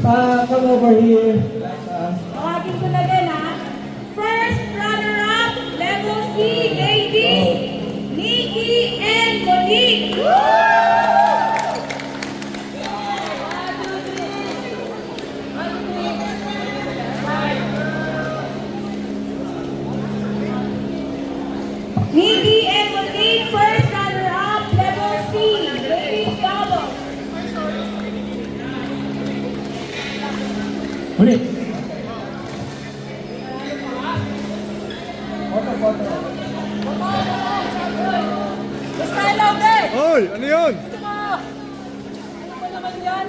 Come over here. Tawagin ko na din ha. First runner-up, level C, ladies, Nikki and Monique. Nikki and Monique, first runner-up, level C, ladies double. Ulit. Hoy, ano yun? Ano ba naman yan?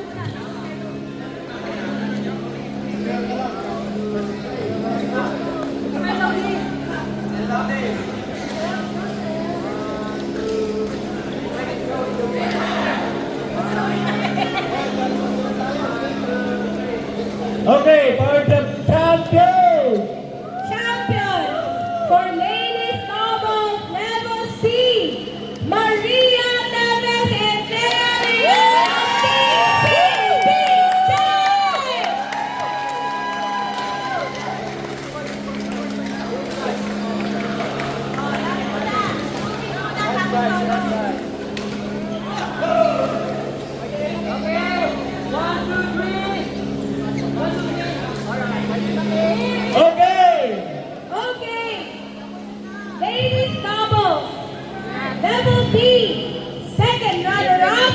Okay, for the champion. Champion for ladies doubles level C, Maria Neves and Mary Okay. Okay. Ladies double. Level B. Second runner-up.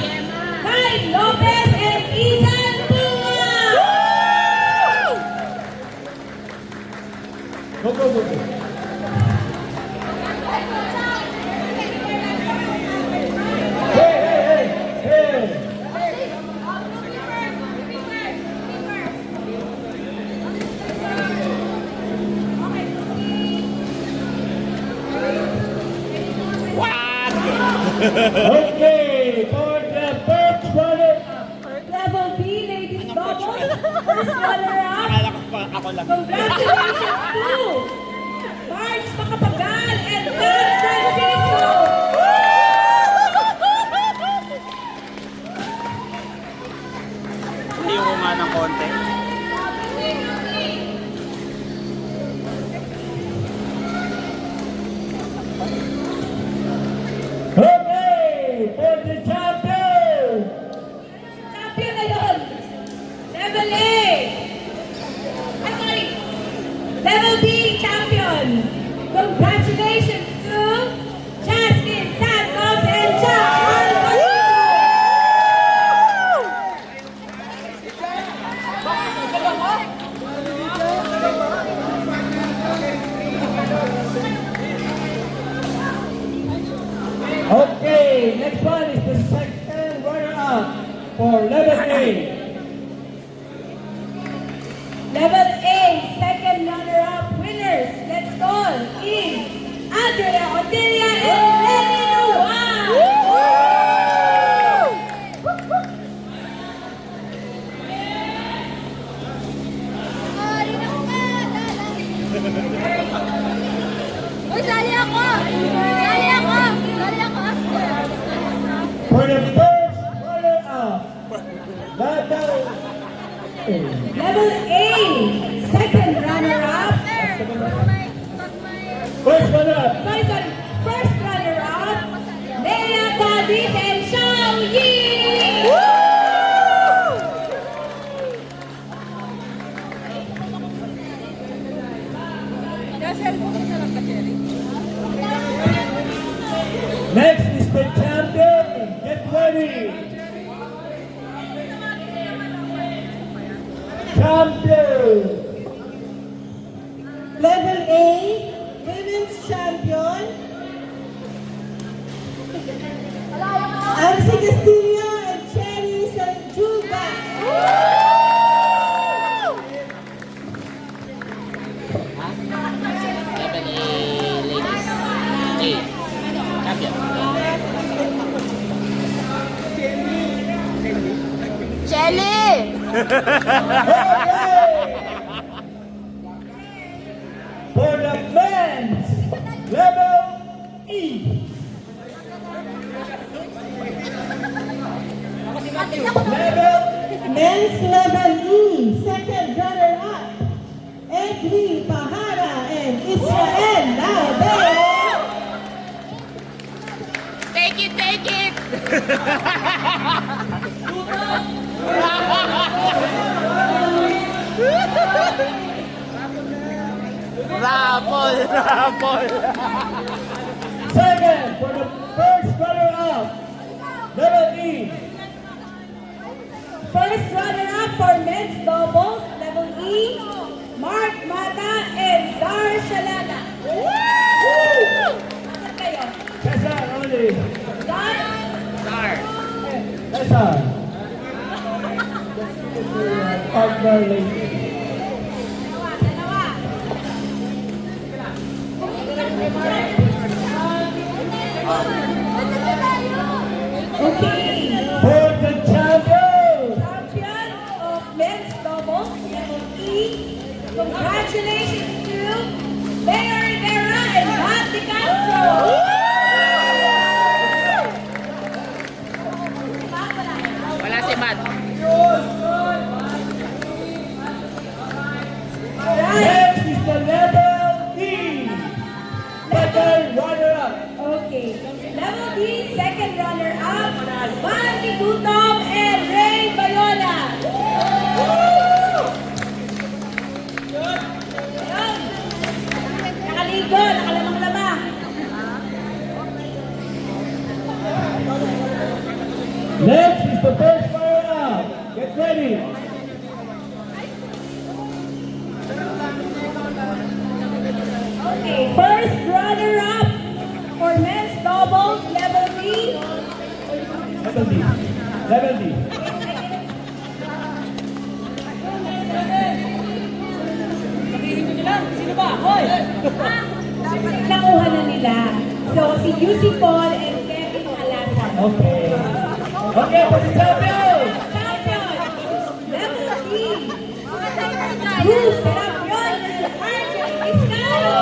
Kai Lopez and Izan Bunga. Go, go, go. Hey, hey, hey, hey. Okay, for the first runner-up. Level B. Ladies double. First runner-up. Ako lang. Congratulations to Marge Macapagal and Don Francisco. Hindi ko nga ng konti. Okay, for the champion. Champion na yun. Level A. Ay, sorry. Level B champion. Congratulations to Jasmine Santos and Jack Alvarez. Okay, next one is the second runner-up for level A. Level A, second runner-up winners. Let's go. In Andrea Otilia and Lenny Nuwan. Uy, sali ako! Sali ako! Sali ako after! For the first runner-up, level A. Level A, second runner-up. First runner-up. Sorry. First runner-up, Lea Cadiz and Xiao Yi. Next is the champion. Get ready. Champion. Level A, Women's Champion, Arce Castillo and Cherry Sanjuga. Shelly! For the men's level E. Level men's level E, second runner-up, Edwin Pahara and Israel Labe. Take it, take it! Rapol! Rapol! Second, for the first runner-up, level E. First runner-up for men's doubles, level E, Mark Mata and Zar Shalala. Saan kayo? Cesar only. Zar? Cesar. Partner lady. Dalawa. Okay. For the champion. Champion of men's doubles, level E. Congratulations to Mayor Rivera and Matt Di Castro. Wala si Matt. Alright. Next is the level E. Second runner-up. Okay. Level D, second runner-up, Manny Gutom and Ray Bayola. Ayun. Nakaligo, nakalamang-lamang. Next is the first runner-up. Get ready. Okay, first runner-up for men's doubles, level D. Level D. Level D. Nakuha na nila. So, si UC Paul and Kevin Alasan. Okay. Okay, for the champion. Champion, level D. Bruce Champion and RJ Vizcano.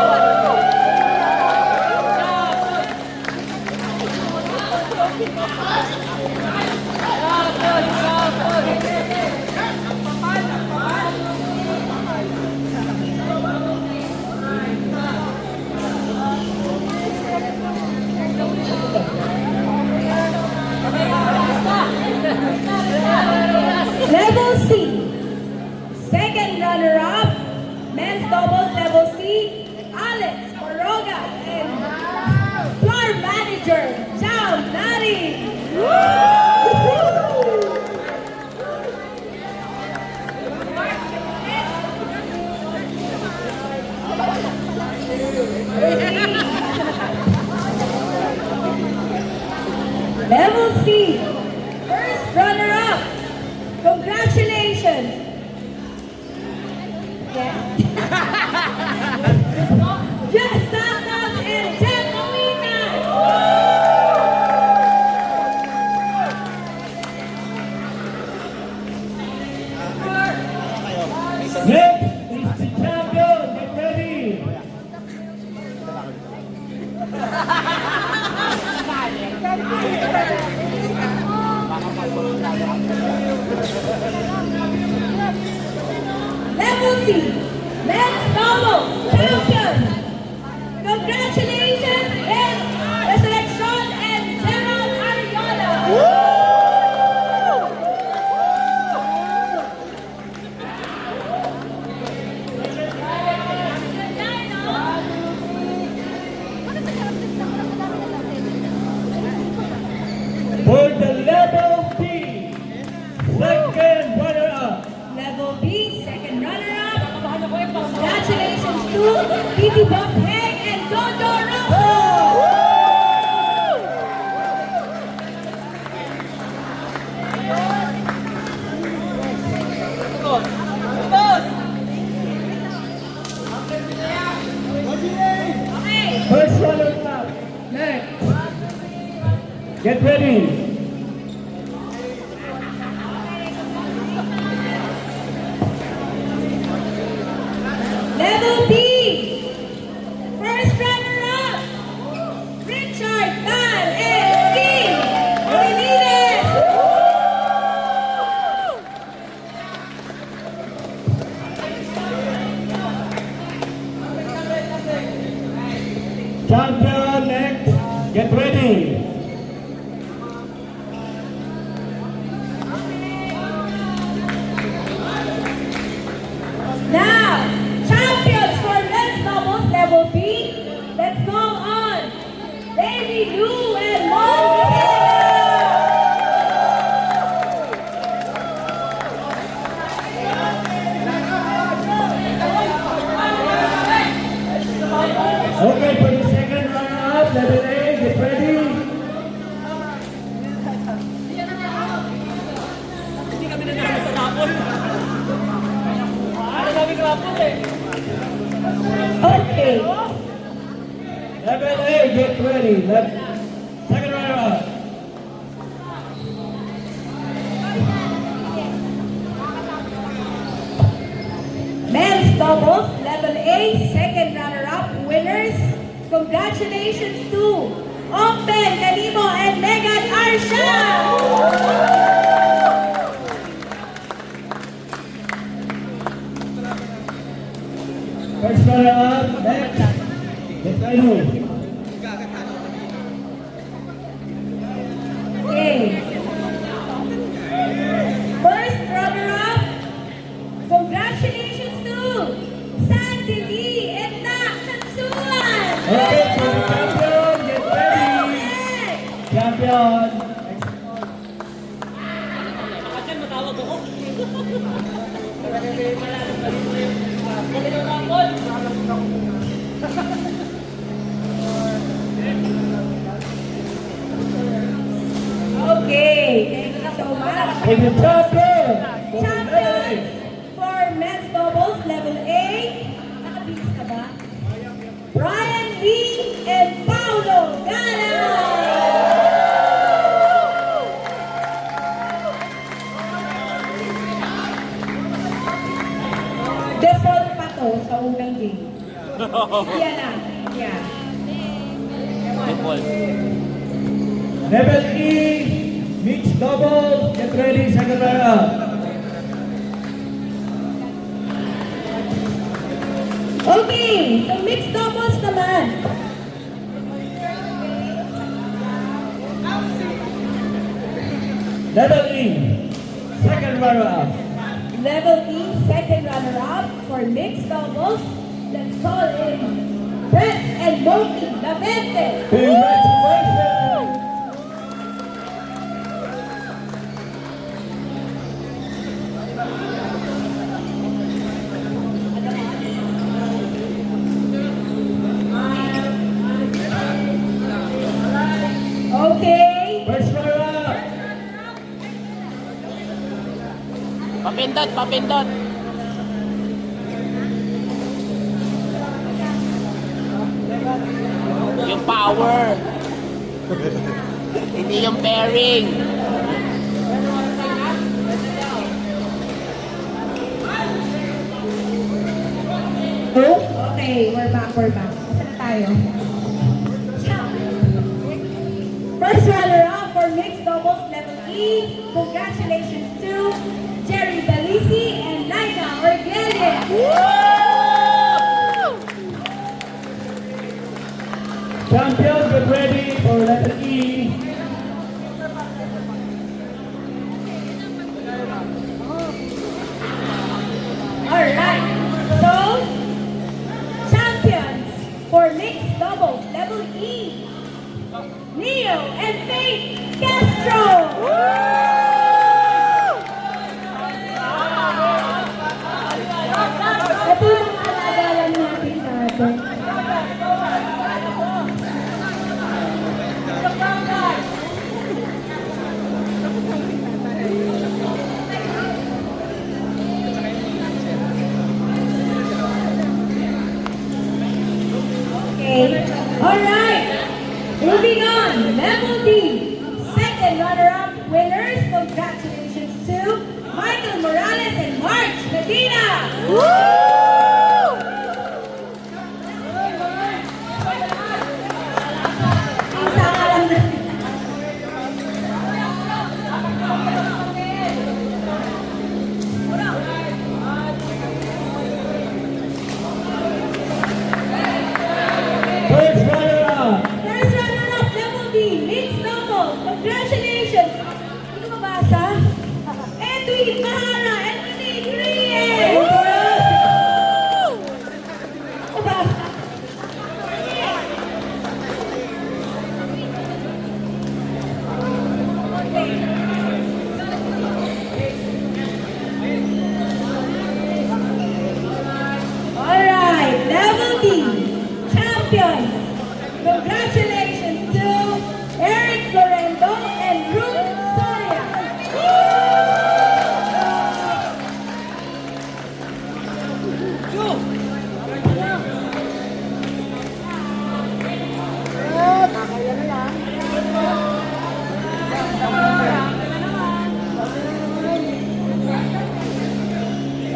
Level C, second runner-up, men's doubles level C, Alex Baroga and floor manager, Jam Nari. Level C, first runner-up. Congratulations! Yes. Jess Santos and Jen Molina! Next is the champion. Get ready. Level C, men's doubles champion! Congratulations, Ed Resurrection and Gerald Ariola! For the level B, second runner-up. Level B, second runner-up. Congratulations to Titi Bob Heng and Jojo Rosso! Okay. First runner-up. Next. Get ready. Level B, first runner-up, Richard Tan and King Orilides. Champion next, get ready. Now, champions for men's doubles level B. Let's go on. Baby Lou and Mon Okay, for the second runner-up, level A, get ready. Okay. Level A, get ready. Second runner-up. Men's doubles level A, second runner-up winners. Congratulations to Open Canimo and Megan Arsha. First runner-up, next, get ready. Okay. First runner-up, congratulations to Sandy Lee and Tak Sansuan. Okay, for the champion, get ready. Champion. Okay, thank you so much. For the champion. For the level Champions A. for men's doubles level A. Nakabihis ka ba? Brian Lee and Paulo Gala. Default pa to sa unang game. Yan na. Yan. Default. Level E, mixed doubles, get ready, second runner-up. Okay, so mixed doubles naman. Level E, second runner-up. Level E, second runner-up for mixed doubles. Let's call in Brett and Moki Lavente. Congratulations! Okay. First runner-up. Papindot, papindot. Yung power. Hindi yung pairing. Oh, okay, we're back. Saan na tayo? First runner-up for mixed doubles level E. Congratulations to Jerry Dalisi and Laika Orgelia. Champion, get ready for letter E. Alright, so champions for mixed doubles level E. Neo and Faith Castro. Ito yung mga nagalan natin natin. Okay. Alright. Moving on. Level D. Second runner-up winners. Congratulations to Michael Morales and March Medina. Isa ka lang na. First runner-up.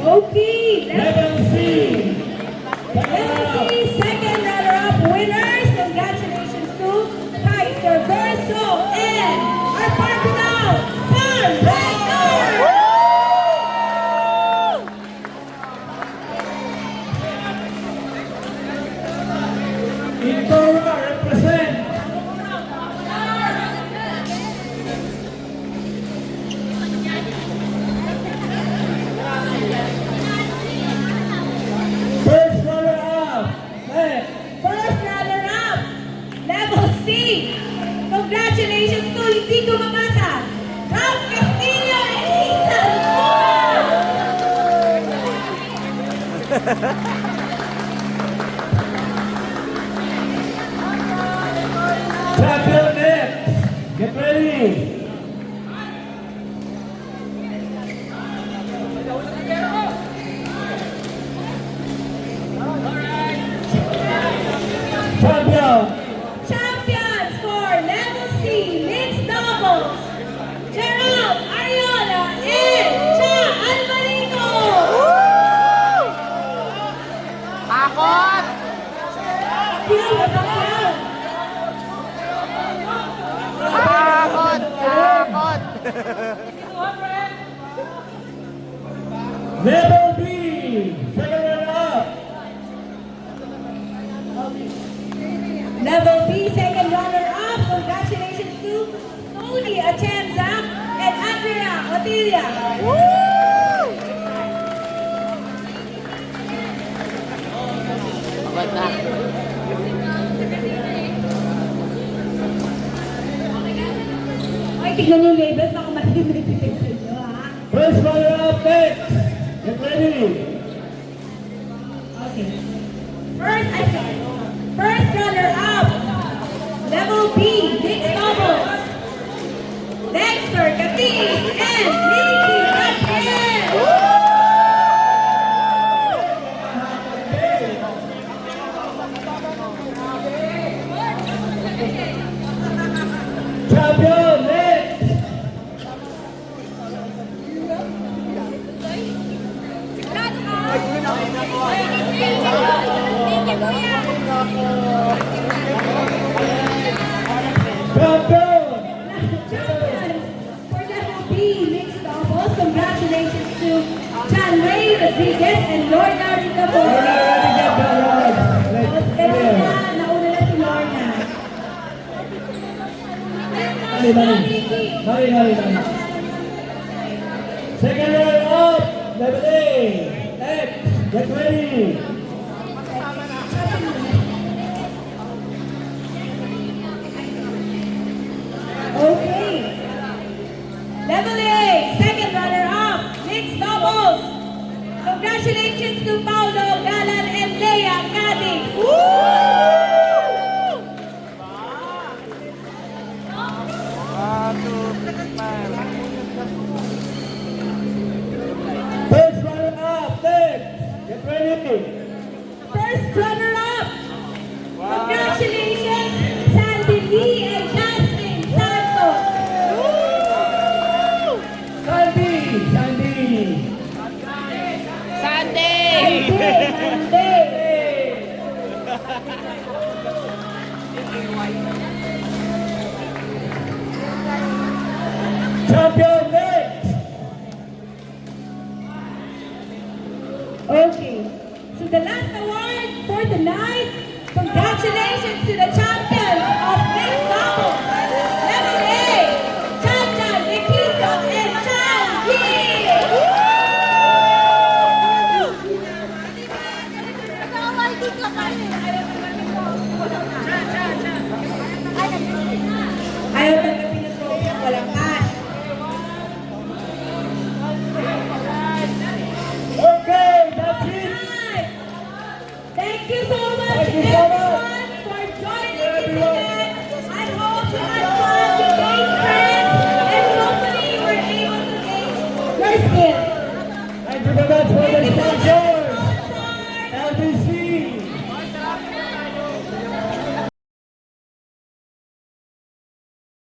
Okay, Level C. Level C, second runner-up winners. Congratulations to Kaiser Verso and our party now, Pan Ranger! Indora represent. First runner-up. Next. First runner-up, Level C. Congratulations to hindi ko mabasa. Rob Castillo and Ethan. Champion next. Get ready. Champion. Champions for Level C mixed doubles, Gerald Ariola and Cha Alvarico. Takot! Takot! Takot! Level B. Second runner-up. Level B second runner-up. Congratulations to Tony Atienza and Andrea Otilia. Pagod na. Ay, tignan yung labels. Baka malimit sa inyo, ha? First runner-up next. Get ready. Okay. First runner-up, Level B, mixed doubles, Dexter Cadiz and Nikki Gabriel. Champion next. Champion. Champions for Level B, mixed doubles, congratulations to John Ray Rodriguez and Lorna Ricabor. Nauna na si Lorna. Mari. Second runner-up. Level A. Next. Get ready. Okay. Level A, second runner-up, mixed doubles. Congratulations to Paulo Galan and Leia Cadiz. First runner-up. Next. Get ready. First runner-up. Congratulations, Sandy Lee and Jasmine Santos. Sandy. Sunday! Monday. Champion next. Okay. So the last award for tonight, congratulations to the champions of mixed doubles. Level A, Chantal Nikita and Chan Yi. Ayaw tanggapin na trophy ang walang cash. Okay, that's it. Thank you so much. Thank you so much.